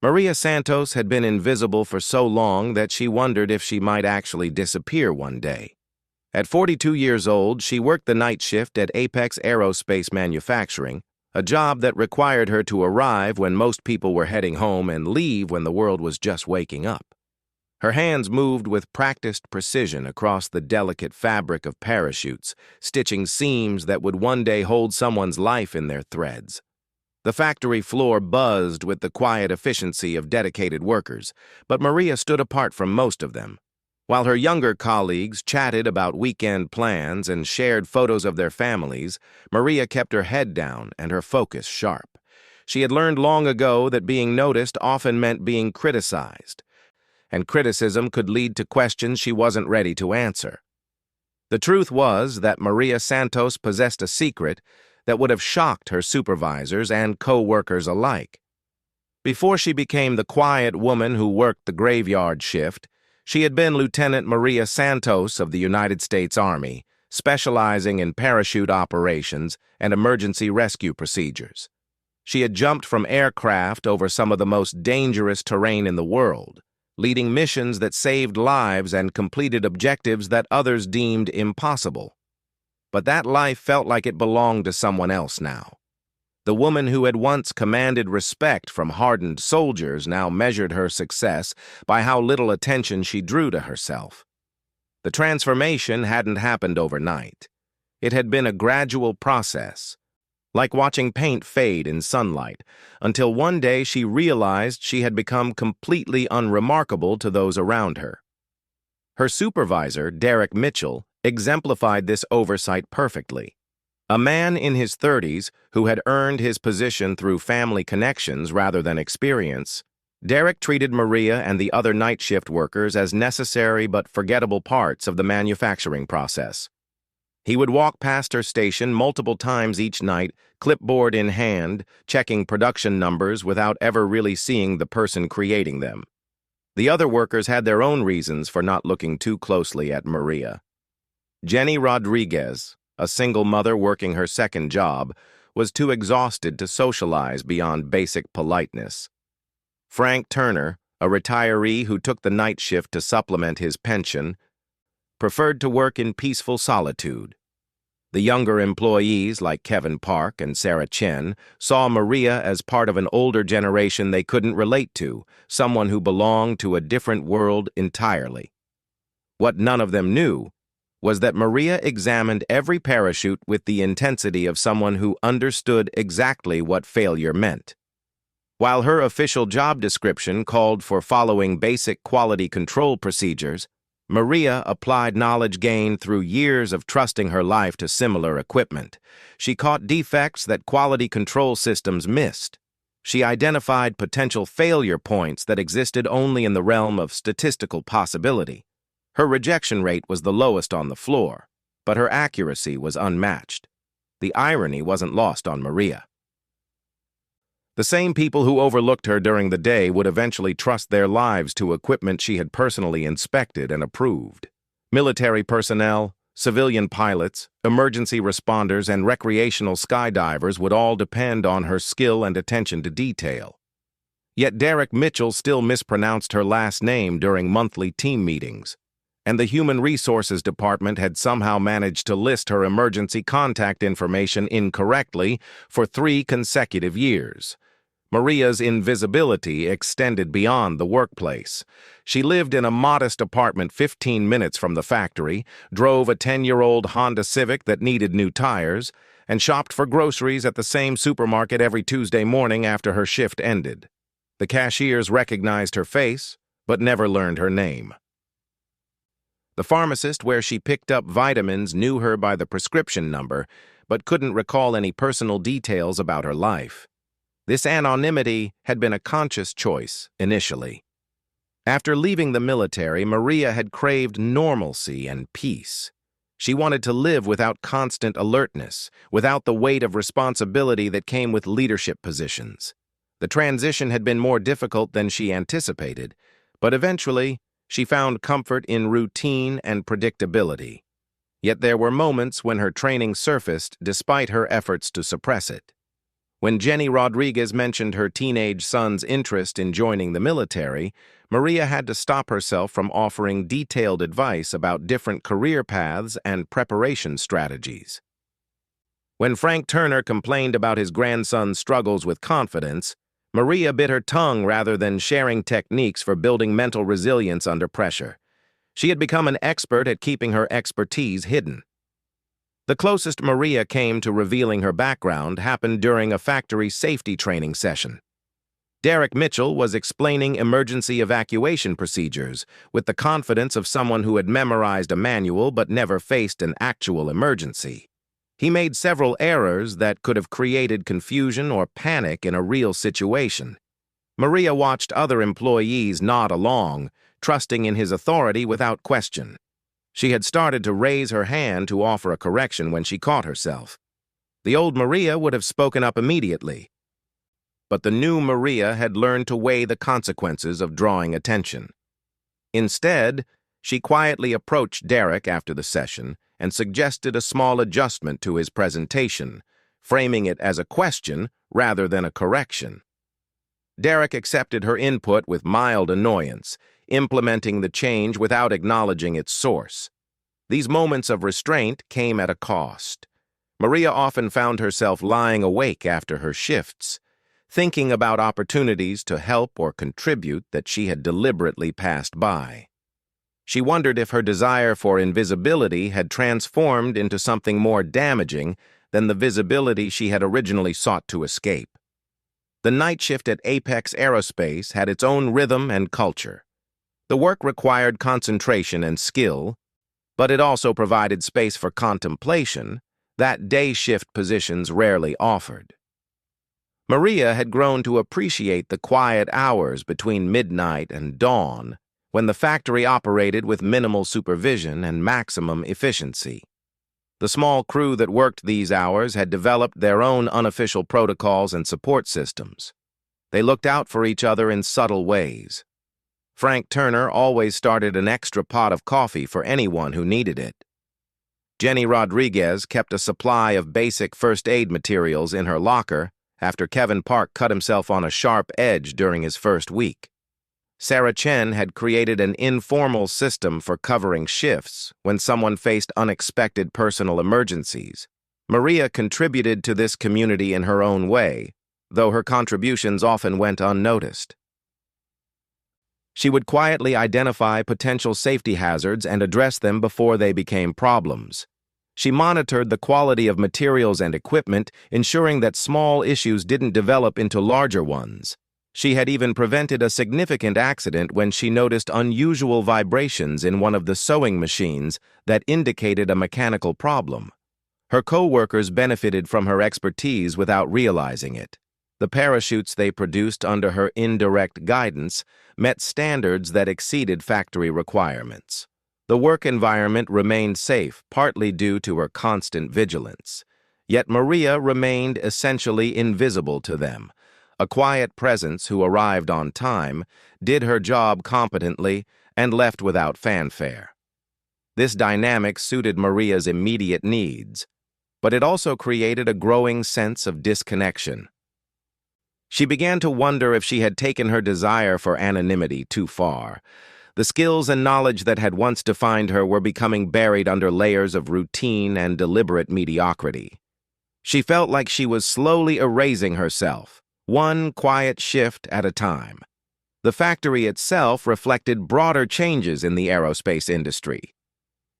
Maria Santos had been invisible for so long that she wondered if she might actually disappear one day. At 42 years old, she worked the night shift at Apex Aerospace Manufacturing, a job that required her to arrive when most people were heading home and leave when the world was just waking up. Her hands moved with practiced precision across the delicate fabric of parachutes, stitching seams that would one day hold someone's life in their threads. The factory floor buzzed with the quiet efficiency of dedicated workers, but Maria stood apart from most of them. While her younger colleagues chatted about weekend plans and shared photos of their families, Maria kept her head down and her focus sharp. She had learned long ago that being noticed often meant being criticized, and criticism could lead to questions she wasn't ready to answer. The truth was that Maria Santos possessed a secret that would have shocked her supervisors and co-workers alike. Before she became the quiet woman who worked the graveyard shift, she had been Lieutenant Maria Santos of the United States Army, specializing in parachute operations and emergency rescue procedures. She had jumped from aircraft over some of the most dangerous terrain in the world, leading missions that saved lives and completed objectives that others deemed impossible. But that life felt like it belonged to someone else now. The woman who had once commanded respect from hardened soldiers now measured her success by how little attention she drew to herself. The transformation hadn't happened overnight. It had been a gradual process, like watching paint fade in sunlight, until one day she realized she had become completely unremarkable to those around her. Her supervisor, Derek Mitchell, exemplified this oversight perfectly. A man in his 30s who had earned his position through family connections rather than experience, Derek treated Maria and the other night shift workers as necessary but forgettable parts of the manufacturing process. He would walk past her station multiple times each night, clipboard in hand, checking production numbers without ever really seeing the person creating them. The other workers had their own reasons for not looking too closely at Maria. Jenny Rodriguez, a single mother working her second job, was too exhausted to socialize beyond basic politeness. Frank Turner, a retiree who took the night shift to supplement his pension, preferred to work in peaceful solitude. The younger employees, like Kevin Park and Sarah Chen, saw Maria as part of an older generation they couldn't relate to, someone who belonged to a different world entirely. What none of them knew was that Maria examined every parachute with the intensity of someone who understood exactly what failure meant. While her official job description called for following basic quality control procedures, Maria applied knowledge gained through years of trusting her life to similar equipment. She caught defects that quality control systems missed. She identified potential failure points that existed only in the realm of statistical possibility. Her rejection rate was the lowest on the floor, but her accuracy was unmatched. The irony wasn't lost on Maria. The same people who overlooked her during the day would eventually trust their lives to equipment she had personally inspected and approved. Military personnel, civilian pilots, emergency responders, and recreational skydivers would all depend on her skill and attention to detail. Yet Derek Mitchell still mispronounced her last name during monthly team meetings, and the Human Resources Department had somehow managed to list her emergency contact information incorrectly for 3 consecutive years. Maria's invisibility extended beyond the workplace. She lived in a modest apartment 15 minutes from the factory, drove a 10-year-old Honda Civic that needed new tires, and shopped for groceries at the same supermarket every Tuesday morning after her shift ended. The cashiers recognized her face, but never learned her name. The pharmacist where she picked up vitamins knew her by the prescription number, but couldn't recall any personal details about her life. This anonymity had been a conscious choice initially. After leaving the military, Maria had craved normalcy and peace. She wanted to live without constant alertness, without the weight of responsibility that came with leadership positions. The transition had been more difficult than she anticipated, but eventually she found comfort in routine and predictability. Yet there were moments when her training surfaced despite her efforts to suppress it. When Jenny Rodriguez mentioned her teenage son's interest in joining the military, Maria had to stop herself from offering detailed advice about different career paths and preparation strategies. When Frank Turner complained about his grandson's struggles with confidence, Maria bit her tongue rather than sharing techniques for building mental resilience under pressure. She had become an expert at keeping her expertise hidden. The closest Maria came to revealing her background happened during a factory safety training session. Derek Mitchell was explaining emergency evacuation procedures with the confidence of someone who had memorized a manual but never faced an actual emergency. He made several errors that could have created confusion or panic in a real situation. Maria watched other employees nod along, trusting in his authority without question. She had started to raise her hand to offer a correction when she caught herself. The old Maria would have spoken up immediately. But the new Maria had learned to weigh the consequences of drawing attention. Instead, she quietly approached Derek after the session and suggested a small adjustment to his presentation, framing it as a question rather than a correction. Derek accepted her input with mild annoyance, implementing the change without acknowledging its source. These moments of restraint came at a cost. Maria often found herself lying awake after her shifts, thinking about opportunities to help or contribute that she had deliberately passed by. She wondered if her desire for invisibility had transformed into something more damaging than the visibility she had originally sought to escape. The night shift at Apex Aerospace had its own rhythm and culture. The work required concentration and skill, but it also provided space for contemplation that day shift positions rarely offered. Maria had grown to appreciate the quiet hours between midnight and dawn, when the factory operated with minimal supervision and maximum efficiency. The small crew that worked these hours had developed their own unofficial protocols and support systems. They looked out for each other in subtle ways. Frank Turner always started an extra pot of coffee for anyone who needed it. Jenny Rodriguez kept a supply of basic first aid materials in her locker after Kevin Park cut himself on a sharp edge during his first week. Sarah Chen had created an informal system for covering shifts when someone faced unexpected personal emergencies. Maria contributed to this community in her own way, though her contributions often went unnoticed. She would quietly identify potential safety hazards and address them before they became problems. She monitored the quality of materials and equipment, ensuring that small issues didn't develop into larger ones. She had even prevented a significant accident when she noticed unusual vibrations in one of the sewing machines that indicated a mechanical problem. Her co-workers benefited from her expertise without realizing it. The parachutes they produced under her indirect guidance met standards that exceeded factory requirements. The work environment remained safe, partly due to her constant vigilance. Yet Maria remained essentially invisible to them. A quiet presence who arrived on time, did her job competently, and left without fanfare. This dynamic suited Maria's immediate needs, but it also created a growing sense of disconnection. She began to wonder if she had taken her desire for anonymity too far. The skills and knowledge that had once defined her were becoming buried under layers of routine and deliberate mediocrity. She felt like she was slowly erasing herself, one quiet shift at a time. The factory itself reflected broader changes in the aerospace industry.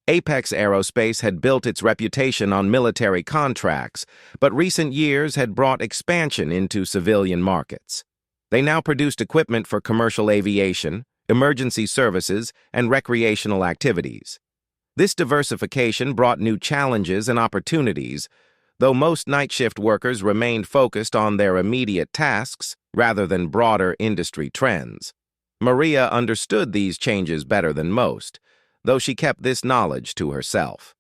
Apex Aerospace had built its reputation on military contracts, but recent years had brought expansion into civilian markets. They now produced equipment for commercial aviation, emergency services, and recreational activities. This diversification brought new challenges and opportunities, though most night shift workers remained focused on their immediate tasks rather than broader industry trends. Maria understood these changes better than most, though she kept this knowledge to herself.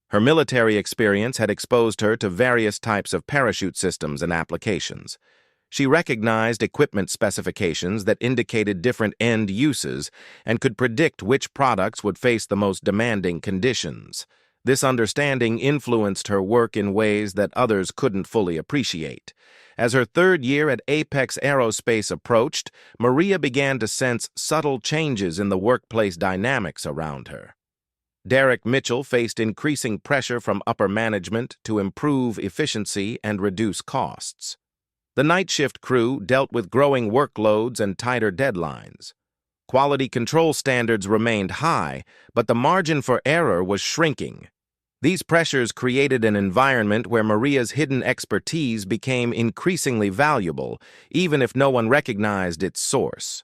Her military experience had exposed her to various types of parachute systems and applications. She recognized equipment specifications that indicated different end uses and could predict which products would face the most demanding conditions. This understanding influenced her work in ways that others couldn't fully appreciate. As her third year at Apex Aerospace approached, Maria began to sense subtle changes in the workplace dynamics around her. Derek Mitchell faced increasing pressure from upper management to improve efficiency and reduce costs. The night shift crew dealt with growing workloads and tighter deadlines. Quality control standards remained high, but the margin for error was shrinking. These pressures created an environment where Maria's hidden expertise became increasingly valuable, even if no one recognized its source.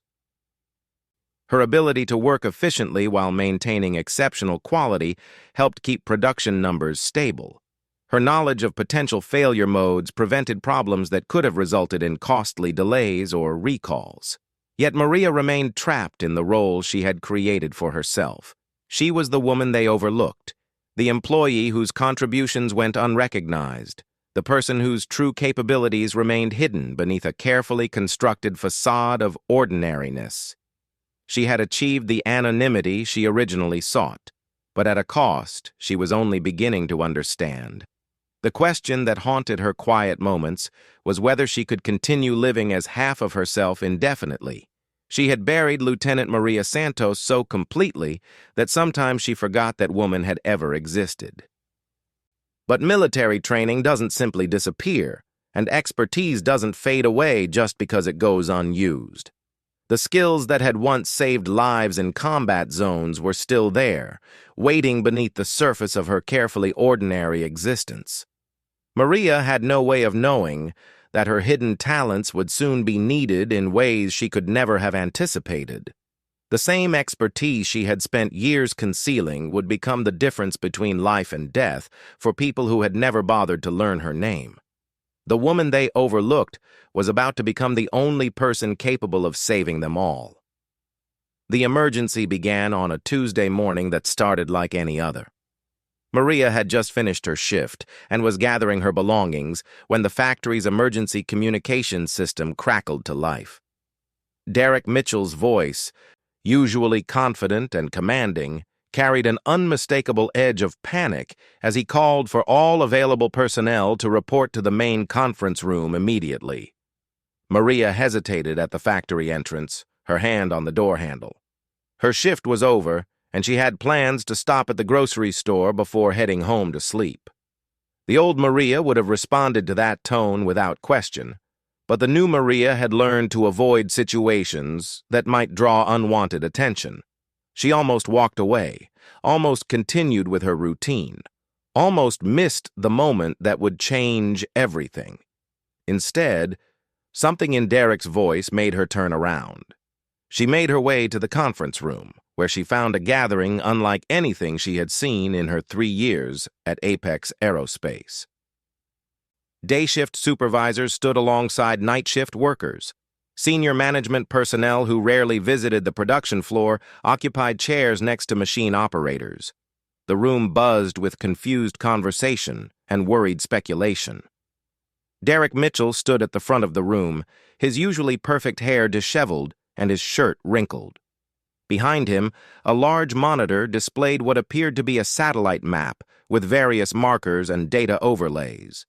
Her ability to work efficiently while maintaining exceptional quality helped keep production numbers stable. Her knowledge of potential failure modes prevented problems that could have resulted in costly delays or recalls. Yet Maria remained trapped in the role she had created for herself. She was the woman they overlooked, the employee whose contributions went unrecognized, the person whose true capabilities remained hidden beneath a carefully constructed facade of ordinariness. She had achieved the anonymity she originally sought, but at a cost she was only beginning to understand. The question that haunted her quiet moments was whether she could continue living as half of herself indefinitely. She had buried Lieutenant Maria Santos so completely that sometimes she forgot that woman had ever existed. But military training doesn't simply disappear, and expertise doesn't fade away just because it goes unused. The skills that had once saved lives in combat zones were still there, waiting beneath the surface of her carefully ordinary existence. Maria had no way of knowing that her hidden talents would soon be needed in ways she could never have anticipated. The same expertise she had spent years concealing would become the difference between life and death for people who had never bothered to learn her name. The woman they overlooked was about to become the only person capable of saving them all. The emergency began on a Tuesday morning that started like any other. Maria had just finished her shift and was gathering her belongings when the factory's emergency communications system crackled to life. Derek Mitchell's voice, usually confident and commanding, carried an unmistakable edge of panic as he called for all available personnel to report to the main conference room immediately. Maria hesitated at the factory entrance, her hand on the door handle. Her shift was over, and she had plans to stop at the grocery store before heading home to sleep. The old Maria would have responded to that tone without question, but the new Maria had learned to avoid situations that might draw unwanted attention. She almost walked away, almost continued with her routine, almost missed the moment that would change everything. Instead, something in Derek's voice made her turn around. She made her way to the conference room, where she found a gathering unlike anything she had seen in her 3 years at Apex Aerospace. Day shift supervisors stood alongside night shift workers. Senior management personnel who rarely visited the production floor occupied chairs next to machine operators. The room buzzed with confused conversation and worried speculation. Derek Mitchell stood at the front of the room, his usually perfect hair disheveled and his shirt wrinkled. Behind him, a large monitor displayed what appeared to be a satellite map with various markers and data overlays.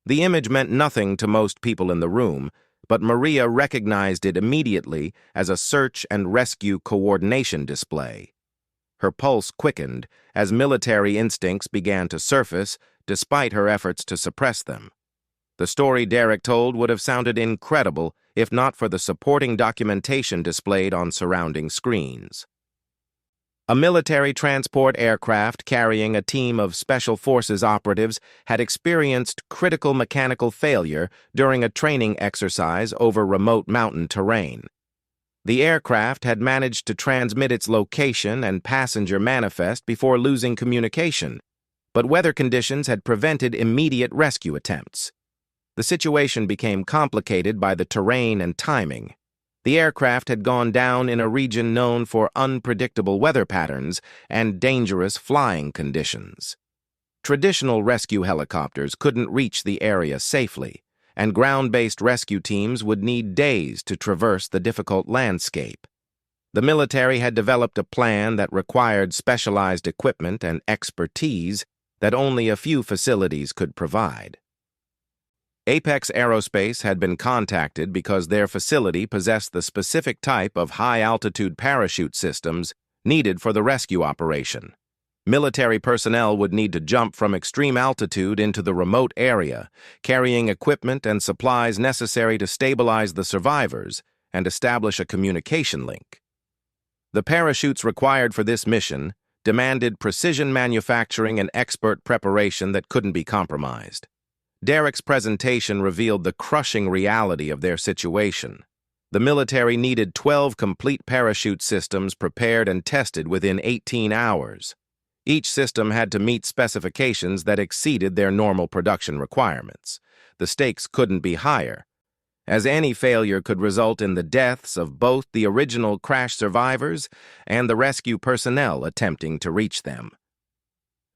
The image meant nothing to most people in the room, but Maria recognized it immediately as a search and rescue coordination display. Her pulse quickened as military instincts began to surface despite her efforts to suppress them. The story Derek told would have sounded incredible if not for the supporting documentation displayed on surrounding screens. A military transport aircraft carrying a team of Special Forces operatives had experienced critical mechanical failure during a training exercise over remote mountain terrain. The aircraft had managed to transmit its location and passenger manifest before losing communication, but weather conditions had prevented immediate rescue attempts. The situation became complicated by the terrain and timing. The aircraft had gone down in a region known for unpredictable weather patterns and dangerous flying conditions. Traditional rescue helicopters couldn't reach the area safely, and ground-based rescue teams would need days to traverse the difficult landscape. The military had developed a plan that required specialized equipment and expertise that only a few facilities could provide. Apex Aerospace had been contacted because their facility possessed the specific type of high-altitude parachute systems needed for the rescue operation. Military personnel would need to jump from extreme altitude into the remote area, carrying equipment and supplies necessary to stabilize the survivors and establish a communication link. The parachutes required for this mission demanded precision manufacturing and expert preparation that couldn't be compromised. Derek's presentation revealed the crushing reality of their situation. The military needed 12 complete parachute systems prepared and tested within 18 hours. Each system had to meet specifications that exceeded their normal production requirements. The stakes couldn't be higher, as any failure could result in the deaths of both the original crash survivors and the rescue personnel attempting to reach them.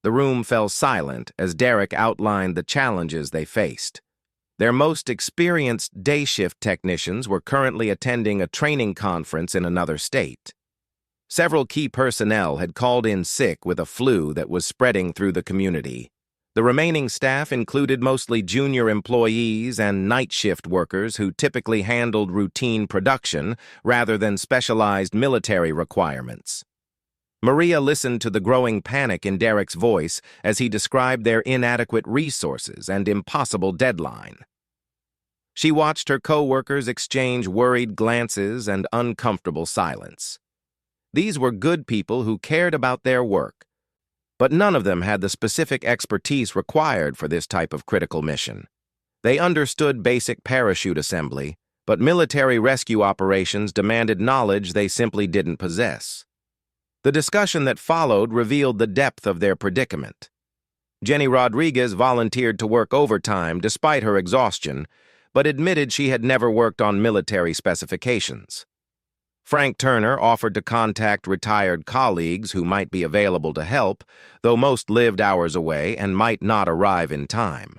The room fell silent as Derek outlined the challenges they faced. Their most experienced day shift technicians were currently attending a training conference in another state. Several key personnel had called in sick with a flu that was spreading through the community. The remaining staff included mostly junior employees and night shift workers who typically handled routine production rather than specialized military requirements. Maria listened to the growing panic in Derek's voice as he described their inadequate resources and impossible deadline. She watched her co-workers exchange worried glances and uncomfortable silence. These were good people who cared about their work, but none of them had the specific expertise required for this type of critical mission. They understood basic parachute assembly, but military rescue operations demanded knowledge they simply didn't possess. The discussion that followed revealed the depth of their predicament. Jenny Rodriguez volunteered to work overtime despite her exhaustion, but admitted she had never worked on military specifications. Frank Turner offered to contact retired colleagues who might be available to help, though most lived hours away and might not arrive in time.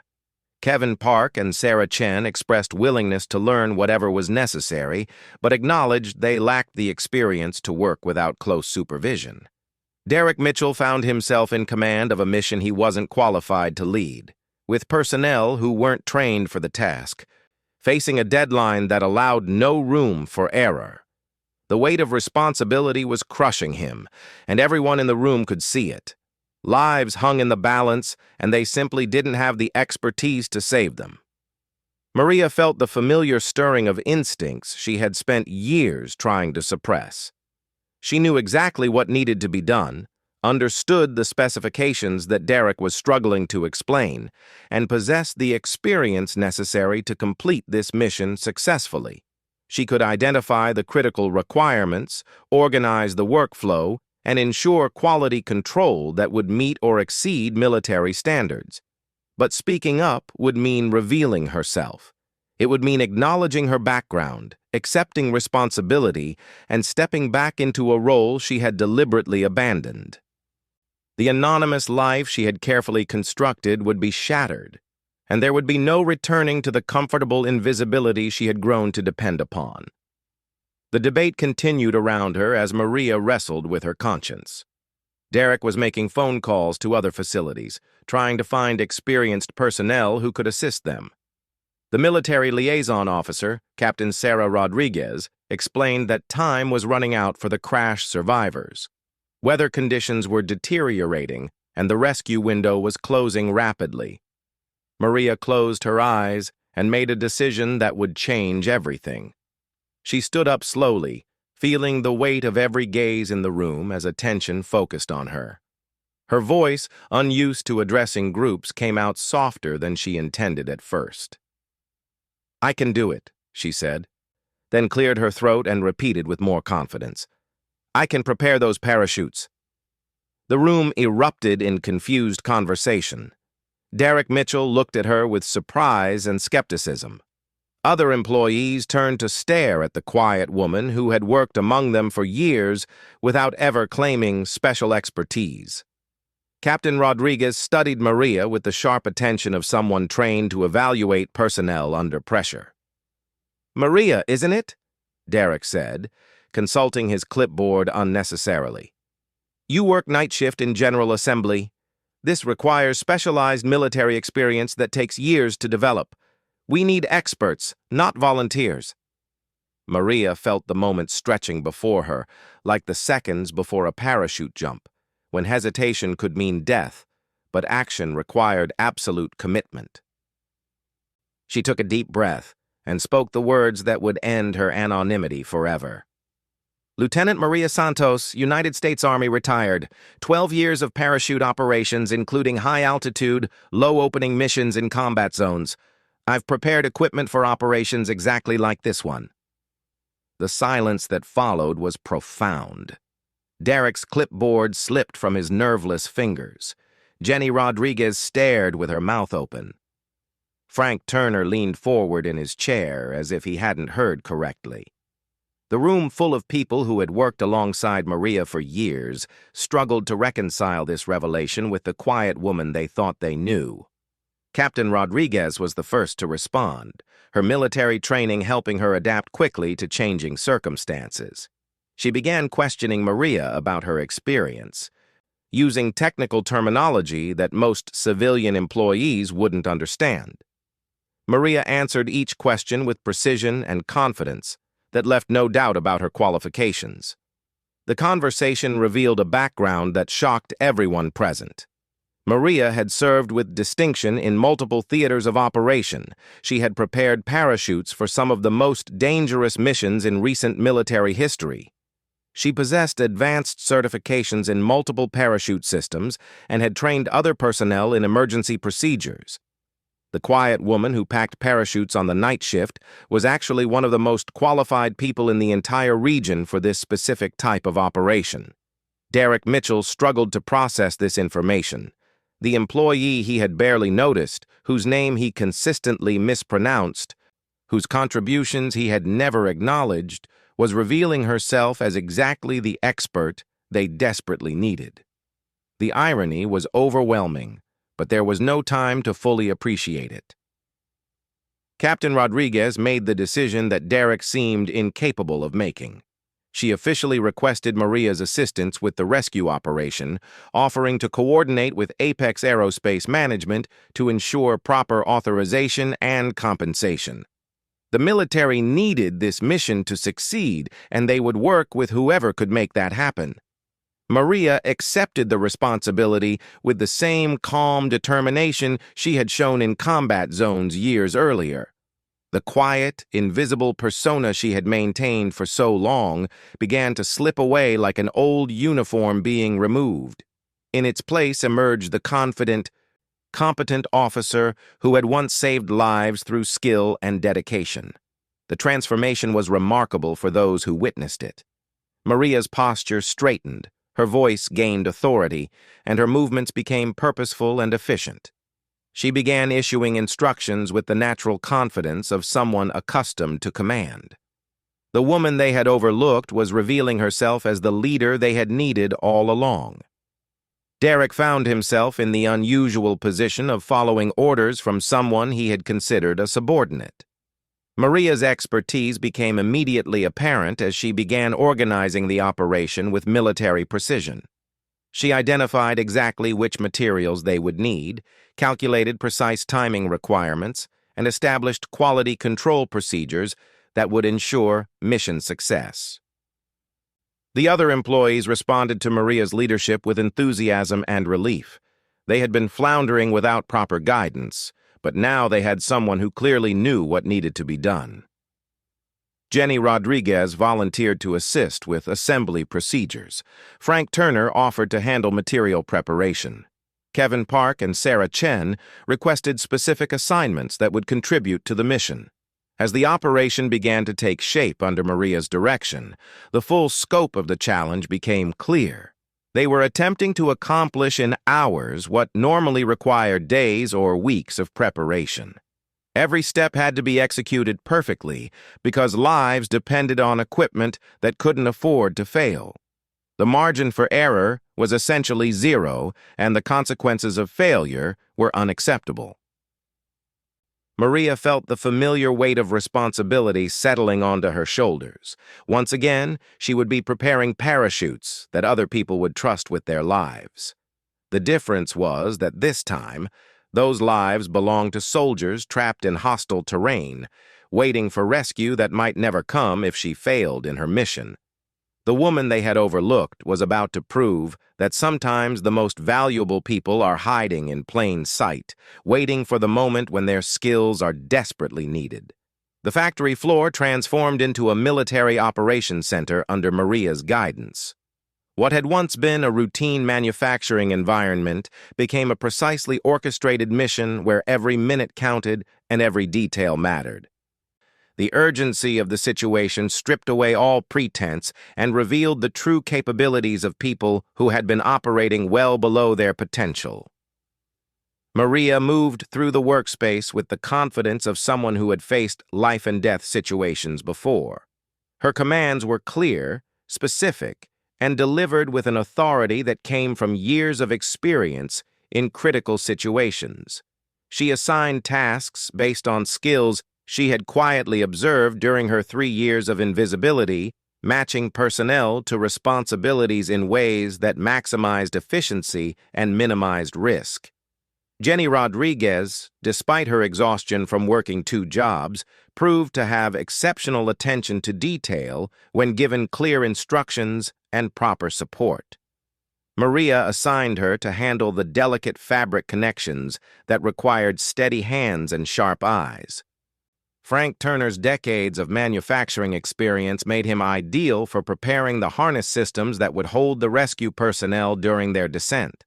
Kevin Park and Sarah Chen expressed willingness to learn whatever was necessary, but acknowledged they lacked the experience to work without close supervision. Derek Mitchell found himself in command of a mission he wasn't qualified to lead, with personnel who weren't trained for the task, facing a deadline that allowed no room for error. The weight of responsibility was crushing him, and everyone in the room could see it. Lives hung in the balance, and they simply didn't have the expertise to save them. Maria felt the familiar stirring of instincts she had spent years trying to suppress. She knew exactly what needed to be done, understood the specifications that Derek was struggling to explain, and possessed the experience necessary to complete this mission successfully. She could identify the critical requirements, organize the workflow, and ensure quality control that would meet or exceed military standards. But speaking up would mean revealing herself. It would mean acknowledging her background, accepting responsibility, and stepping back into a role she had deliberately abandoned. The anonymous life she had carefully constructed would be shattered, and there would be no returning to the comfortable invisibility she had grown to depend upon. The debate continued around her as Maria wrestled with her conscience. Derek was making phone calls to other facilities, trying to find experienced personnel who could assist them. The military liaison officer, Captain Sarah Rodriguez, explained that time was running out for the crash survivors. Weather conditions were deteriorating, and the rescue window was closing rapidly. Maria closed her eyes and made a decision that would change everything. She stood up slowly, feeling the weight of every gaze in the room as attention focused on her. Her voice, unused to addressing groups, came out softer than she intended at first. "I can do it," she said, then cleared her throat and repeated with more confidence. "I can prepare those parachutes." The room erupted in confused conversation. Derek Mitchell looked at her with surprise and skepticism. Other employees turned to stare at the quiet woman who had worked among them for years without ever claiming special expertise. Captain Rodriguez studied Maria with the sharp attention of someone trained to evaluate personnel under pressure. "Maria, isn't it?" Derek said. consulting his clipboard unnecessarily. "You work night shift in General Assembly. This requires specialized military experience that takes years to develop. We need experts, not volunteers." Maria felt the moment stretching before her, like the seconds before a parachute jump, when hesitation could mean death, but action required absolute commitment. She took a deep breath and spoke the words that would end her anonymity forever. "Lieutenant Maria Santos, United States Army, retired. 12 years of parachute operations, including high-altitude, low-opening missions in combat zones. I've prepared equipment for operations exactly like this one." The silence that followed was profound. Derek's clipboard slipped from his nerveless fingers. Jenny Rodriguez stared with her mouth open. Frank Turner leaned forward in his chair as if he hadn't heard correctly. The room full of people who had worked alongside Maria for years struggled to reconcile this revelation with the quiet woman they thought they knew. Captain Rodriguez was the first to respond, her military training helping her adapt quickly to changing circumstances. She began questioning Maria about her experience, using technical terminology that most civilian employees wouldn't understand. Maria answered each question with precision and confidence that left no doubt about her qualifications. The conversation revealed a background that shocked everyone present. Maria had served with distinction in multiple theaters of operation. She had prepared parachutes for some of the most dangerous missions in recent military history. She possessed advanced certifications in multiple parachute systems and had trained other personnel in emergency procedures. The quiet woman who packed parachutes on the night shift was actually one of the most qualified people in the entire region for this specific type of operation. Derek Mitchell struggled to process this information. The employee he had barely noticed, whose name he consistently mispronounced, whose contributions he had never acknowledged, was revealing herself as exactly the expert they desperately needed. The irony was overwhelming, but there was no time to fully appreciate it. Captain Rodriguez made the decision that Derek seemed incapable of making. She officially requested Maria's assistance with the rescue operation, offering to coordinate with Apex Aerospace Management to ensure proper authorization and compensation. The military needed this mission to succeed, and they would work with whoever could make that happen. Maria accepted the responsibility with the same calm determination she had shown in combat zones years earlier. The quiet, invisible persona she had maintained for so long began to slip away like an old uniform being removed. In its place emerged the confident, competent officer who had once saved lives through skill and dedication. The transformation was remarkable for those who witnessed it. Maria's posture straightened, her voice gained authority, and her movements became purposeful and efficient. She began issuing instructions with the natural confidence of someone accustomed to command. The woman they had overlooked was revealing herself as the leader they had needed all along. Derek found himself in the unusual position of following orders from someone he had considered a subordinate. Maria's expertise became immediately apparent as she began organizing the operation with military precision. She identified exactly which materials they would need, calculated precise timing requirements, and established quality control procedures that would ensure mission success. The other employees responded to Maria's leadership with enthusiasm and relief. They had been floundering without proper guidance, but now they had someone who clearly knew what needed to be done. Jenny Rodriguez volunteered to assist with assembly procedures. Frank Turner offered to handle material preparation. Kevin Park and Sarah Chen requested specific assignments that would contribute to the mission. As the operation began to take shape under Maria's direction, the full scope of the challenge became clear. They were attempting to accomplish in hours what normally required days or weeks of preparation. Every step had to be executed perfectly because lives depended on equipment that couldn't afford to fail. The margin for error was essentially zero, and the consequences of failure were unacceptable. Maria felt the familiar weight of responsibility settling onto her shoulders. Once again, she would be preparing parachutes that other people would trust with their lives. The difference was that this time, those lives belonged to soldiers trapped in hostile terrain, waiting for rescue that might never come if she failed in her mission. The woman they had overlooked was about to prove that sometimes the most valuable people are hiding in plain sight, waiting for the moment when their skills are desperately needed. The factory floor transformed into a military operations center under Maria's guidance. What had once been a routine manufacturing environment became a precisely orchestrated mission where every minute counted and every detail mattered. The urgency of the situation stripped away all pretense and revealed the true capabilities of people who had been operating well below their potential. Maria moved through the workspace with the confidence of someone who had faced life-and-death situations before. Her commands were clear, specific, and delivered with an authority that came from years of experience in critical situations. She assigned tasks based on skills she had quietly observed during her 3 years of invisibility, matching personnel to responsibilities in ways that maximized efficiency and minimized risk. Jenny Rodriguez, despite her exhaustion from working 2 jobs, proved to have exceptional attention to detail when given clear instructions and proper support. Maria assigned her to handle the delicate fabric connections that required steady hands and sharp eyes. Frank Turner's decades of manufacturing experience made him ideal for preparing the harness systems that would hold the rescue personnel during their descent.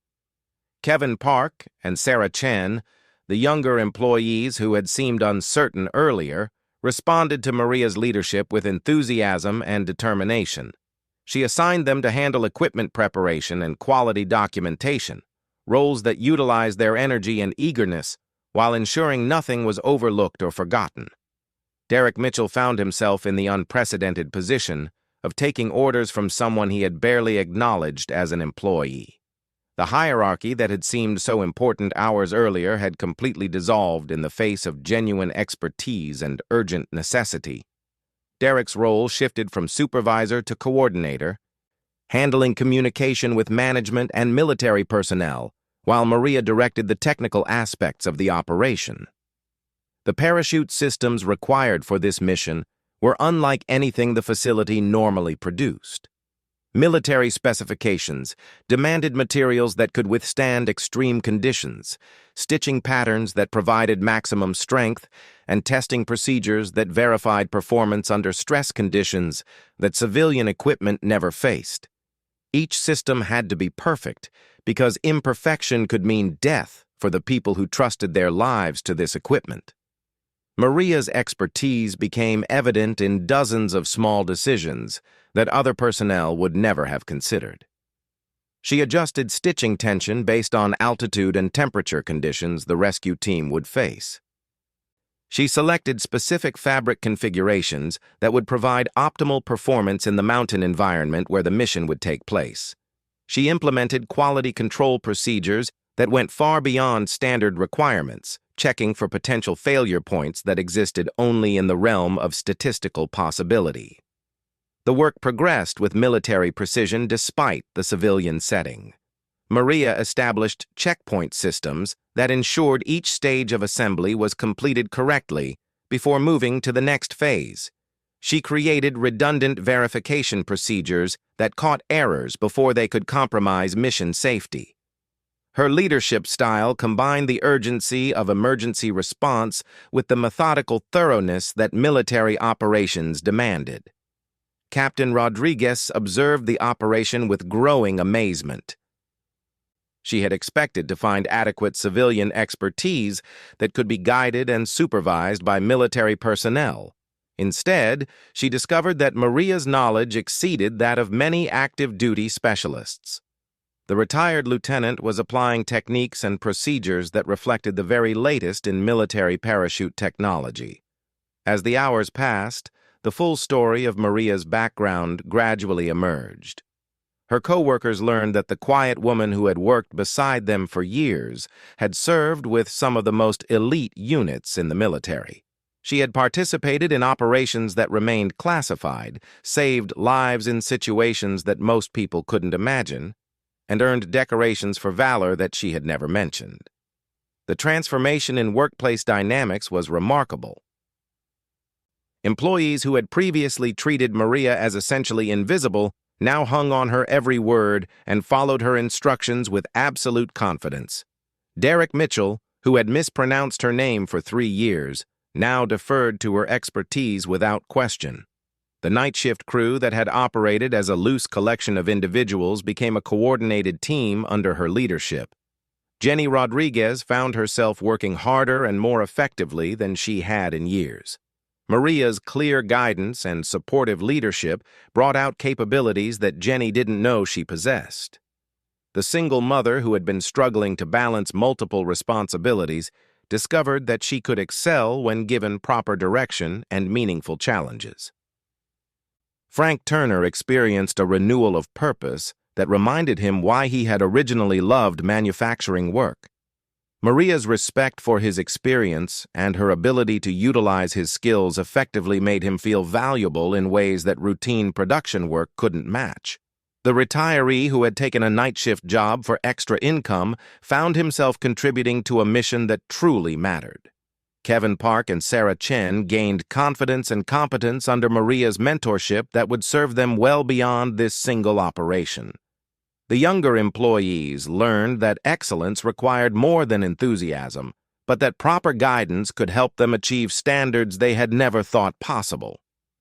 Kevin Park and Sarah Chen, the younger employees who had seemed uncertain earlier, responded to Maria's leadership with enthusiasm and determination. She assigned them to handle equipment preparation and quality documentation, roles that utilized their energy and eagerness while ensuring nothing was overlooked or forgotten. Derek Mitchell found himself in the unprecedented position of taking orders from someone he had barely acknowledged as an employee. The hierarchy that had seemed so important hours earlier had completely dissolved in the face of genuine expertise and urgent necessity. Derek's role shifted from supervisor to coordinator, handling communication with management and military personnel, while Maria directed the technical aspects of the operation. The parachute systems required for this mission were unlike anything the facility normally produced. Military specifications demanded materials that could withstand extreme conditions, stitching patterns that provided maximum strength, and testing procedures that verified performance under stress conditions that civilian equipment never faced. Each system had to be perfect because imperfection could mean death for the people who trusted their lives to this equipment. Maria's expertise became evident in dozens of small decisions that other personnel would never have considered. She adjusted stitching tension based on altitude and temperature conditions the rescue team would face. She selected specific fabric configurations that would provide optimal performance in the mountain environment where the mission would take place. She implemented quality control procedures that went far beyond standard requirements, checking for potential failure points that existed only in the realm of statistical possibility. The work progressed with military precision despite the civilian setting. Maria established checkpoint systems that ensured each stage of assembly was completed correctly before moving to the next phase. She created redundant verification procedures that caught errors before they could compromise mission safety. Her leadership style combined the urgency of emergency response with the methodical thoroughness that military operations demanded. Captain Rodriguez observed the operation with growing amazement. She had expected to find adequate civilian expertise that could be guided and supervised by military personnel. Instead, she discovered that Maria's knowledge exceeded that of many active duty specialists. The retired lieutenant was applying techniques and procedures that reflected the very latest in military parachute technology. As the hours passed, the full story of Maria's background gradually emerged. Her co-workers learned that the quiet woman who had worked beside them for years had served with some of the most elite units in the military. She had participated in operations that remained classified, saved lives in situations that most people couldn't imagine, and earned decorations for valor that she had never mentioned. The transformation in workplace dynamics was remarkable. Employees who had previously treated Maria as essentially invisible now hung on her every word and followed her instructions with absolute confidence. Derek Mitchell, who had mispronounced her name for 3 years, now deferred to her expertise without question. The night shift crew that had operated as a loose collection of individuals became a coordinated team under her leadership. Jenny Rodriguez found herself working harder and more effectively than she had in years. Maria's clear guidance and supportive leadership brought out capabilities that Jenny didn't know she possessed. The single mother who had been struggling to balance multiple responsibilities discovered that she could excel when given proper direction and meaningful challenges. Frank Turner experienced a renewal of purpose that reminded him why he had originally loved manufacturing work. Maria's respect for his experience and her ability to utilize his skills effectively made him feel valuable in ways that routine production work couldn't match. The retiree who had taken a night shift job for extra income found himself contributing to a mission that truly mattered. Kevin Park and Sarah Chen gained confidence and competence under Maria's mentorship that would serve them well beyond this single operation. The younger employees learned that excellence required more than enthusiasm, but that proper guidance could help them achieve standards they had never thought possible.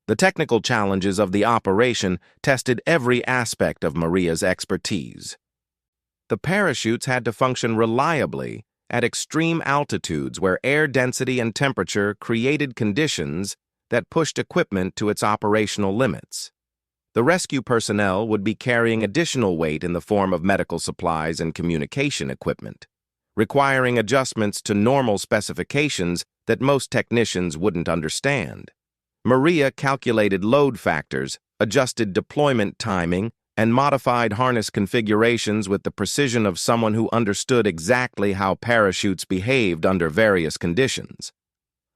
The technical challenges of the operation tested every aspect of Maria's expertise. The parachutes had to function reliably at extreme altitudes where air density and temperature created conditions that pushed equipment to its operational limits. The rescue personnel would be carrying additional weight in the form of medical supplies and communication equipment, requiring adjustments to normal specifications that most technicians wouldn't understand. Maria calculated load factors, adjusted deployment timing, and modified harness configurations with the precision of someone who understood exactly how parachutes behaved under various conditions.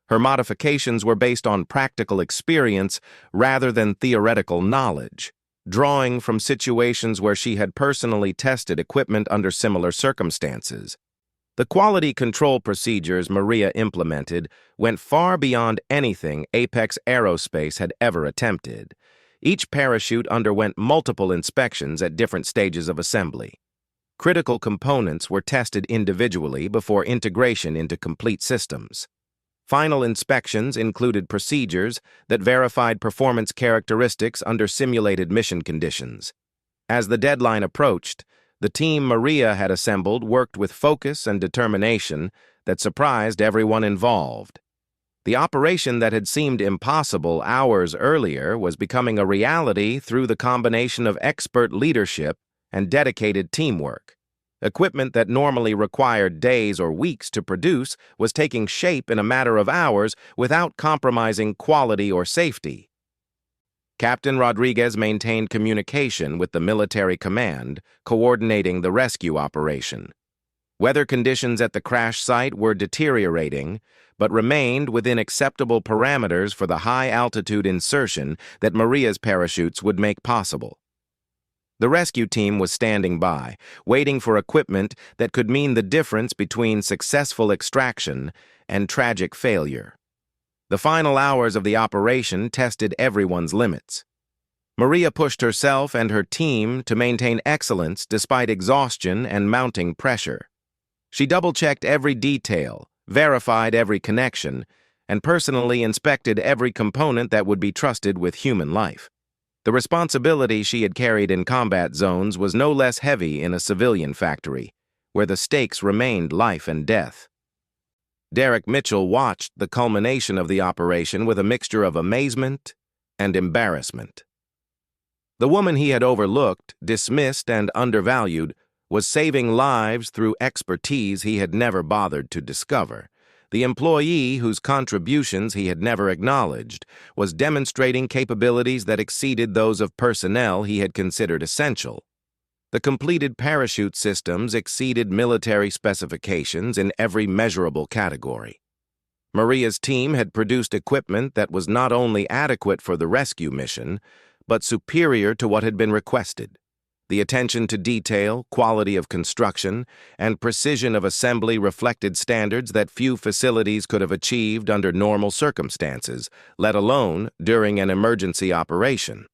Her modifications were based on practical experience rather than theoretical knowledge, drawing from situations where she had personally tested equipment under similar circumstances. The quality control procedures Maria implemented went far beyond anything Apex Aerospace had ever attempted. Each parachute underwent multiple inspections at different stages of assembly. Critical components were tested individually before integration into complete systems. Final inspections included procedures that verified performance characteristics under simulated mission conditions. As the deadline approached, the team Maria had assembled worked with focus and determination that surprised everyone involved. The operation that had seemed impossible hours earlier was becoming a reality through the combination of expert leadership and dedicated teamwork. Equipment that normally required days or weeks to produce was taking shape in a matter of hours without compromising quality or safety. Captain Rodriguez maintained communication with the military command, coordinating the rescue operation. Weather conditions at the crash site were deteriorating, but remained within acceptable parameters for the high-altitude insertion that Maria's parachutes would make possible. The rescue team was standing by, waiting for equipment that could mean the difference between successful extraction and tragic failure. The final hours of the operation tested everyone's limits. Maria pushed herself and her team to maintain excellence despite exhaustion and mounting pressure. She double-checked every detail, verified every connection, and personally inspected every component that would be trusted with human life. The responsibility she had carried in combat zones was no less heavy in a civilian factory, where the stakes remained life and death. Derek Mitchell watched the culmination of the operation with a mixture of amazement and embarrassment. The woman he had overlooked, dismissed, and undervalued was saving lives through expertise he had never bothered to discover. The employee, whose contributions he had never acknowledged, was demonstrating capabilities that exceeded those of personnel he had considered essential. The completed parachute systems exceeded military specifications in every measurable category. Maria's team had produced equipment that was not only adequate for the rescue mission, but superior to what had been requested. The attention to detail, quality of construction, and precision of assembly reflected standards that few facilities could have achieved under normal circumstances, let alone during an emergency operation.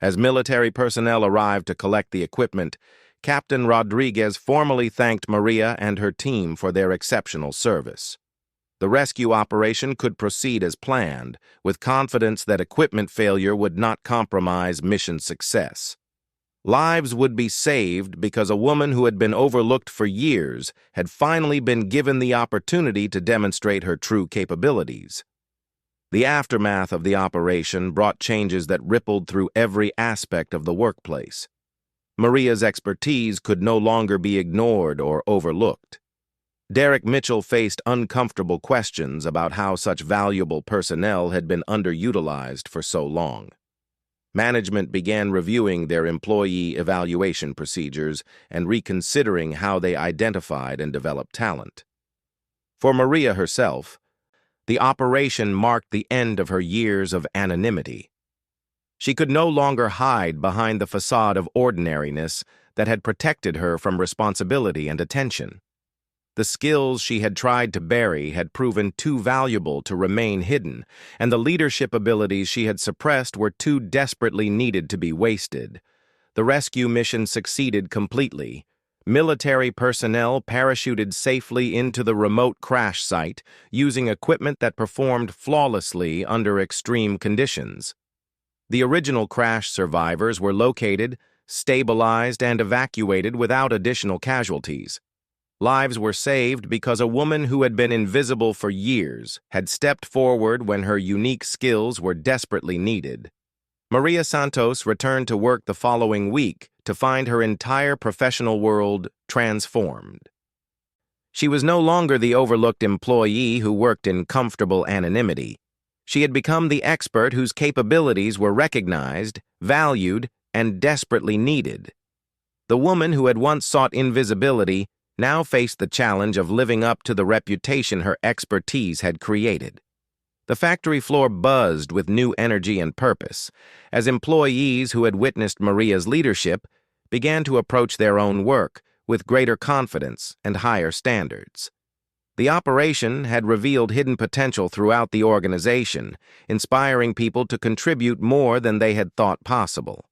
As military personnel arrived to collect the equipment, Captain Rodriguez formally thanked Maria and her team for their exceptional service. The rescue operation could proceed as planned, with confidence that equipment failure would not compromise mission success. Lives would be saved because a woman who had been overlooked for years had finally been given the opportunity to demonstrate her true capabilities. The aftermath of the operation brought changes that rippled through every aspect of the workplace. Maria's expertise could no longer be ignored or overlooked. Derek Mitchell faced uncomfortable questions about how such valuable personnel had been underutilized for so long. Management began reviewing their employee evaluation procedures and reconsidering how they identified and developed talent. For Maria herself, the operation marked the end of her years of anonymity. She could no longer hide behind the facade of ordinariness that had protected her from responsibility and attention. The skills she had tried to bury had proven too valuable to remain hidden, and the leadership abilities she had suppressed were too desperately needed to be wasted. The rescue mission succeeded completely. Military personnel parachuted safely into the remote crash site using equipment that performed flawlessly under extreme conditions. The original crash survivors were located, stabilized, and evacuated without additional casualties. Lives were saved because a woman who had been invisible for years had stepped forward when her unique skills were desperately needed. Maria Santos returned to work the following week to find her entire professional world transformed. She was no longer the overlooked employee who worked in comfortable anonymity. She had become the expert whose capabilities were recognized, valued, and desperately needed. The woman who had once sought invisibility now faced the challenge of living up to the reputation her expertise had created. The factory floor buzzed with new energy and purpose, as employees who had witnessed Maria's leadership began to approach their own work with greater confidence and higher standards. The operation had revealed hidden potential throughout the organization, inspiring people to contribute more than they had thought possible.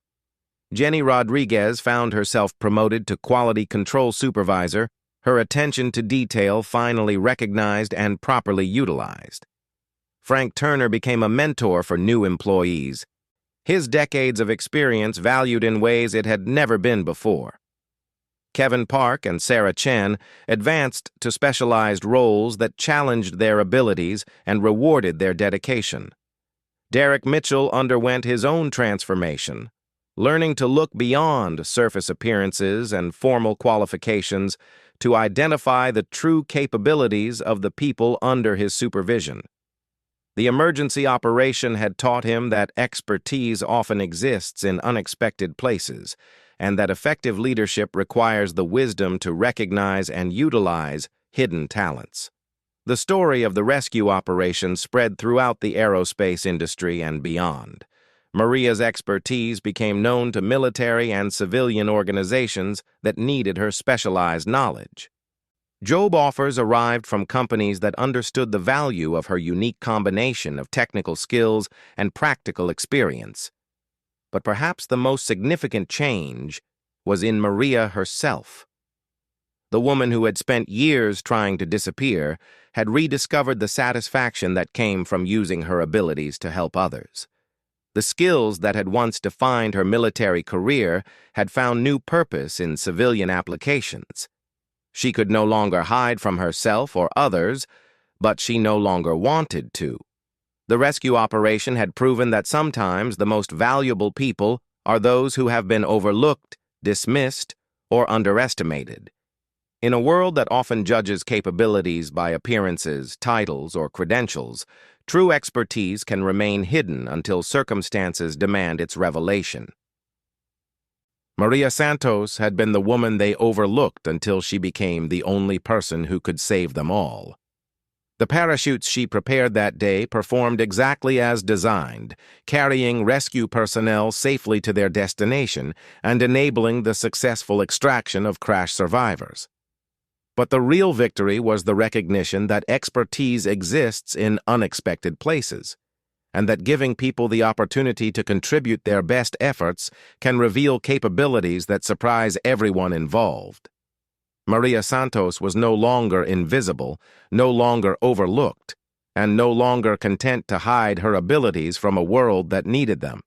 Jenny Rodriguez found herself promoted to quality control supervisor, her attention to detail finally recognized and properly utilized. Frank Turner became a mentor for new employees, his decades of experience valued in ways it had never been before. Kevin Park and Sarah Chen advanced to specialized roles that challenged their abilities and rewarded their dedication. Derek Mitchell underwent his own transformation, learning to look beyond surface appearances and formal qualifications to identify the true capabilities of the people under his supervision. The emergency operation had taught him that expertise often exists in unexpected places, and that effective leadership requires the wisdom to recognize and utilize hidden talents. The story of the rescue operation spread throughout the aerospace industry and beyond. Maria's expertise became known to military and civilian organizations that needed her specialized knowledge. Job offers arrived from companies that understood the value of her unique combination of technical skills and practical experience. But perhaps the most significant change was in Maria herself. The woman who had spent years trying to disappear had rediscovered the satisfaction that came from using her abilities to help others. The skills that had once defined her military career had found new purpose in civilian applications. She could no longer hide from herself or others, but she no longer wanted to. The rescue operation had proven that sometimes the most valuable people are those who have been overlooked, dismissed, or underestimated. In a world that often judges capabilities by appearances, titles, or credentials, true expertise can remain hidden until circumstances demand its revelation. Maria Santos had been the woman they overlooked until she became the only person who could save them all. The parachutes she prepared that day performed exactly as designed, carrying rescue personnel safely to their destination and enabling the successful extraction of crash survivors. But the real victory was the recognition that expertise exists in unexpected places, and that giving people the opportunity to contribute their best efforts can reveal capabilities that surprise everyone involved. Maria Santos was no longer invisible, no longer overlooked, and no longer content to hide her abilities from a world that needed them.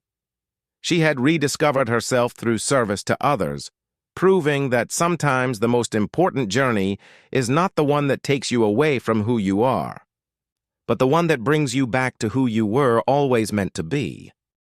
She had rediscovered herself through service to others, proving that sometimes the most important journey is not the one that takes you away from who you are, but the one that brings you back to who you were always meant to be.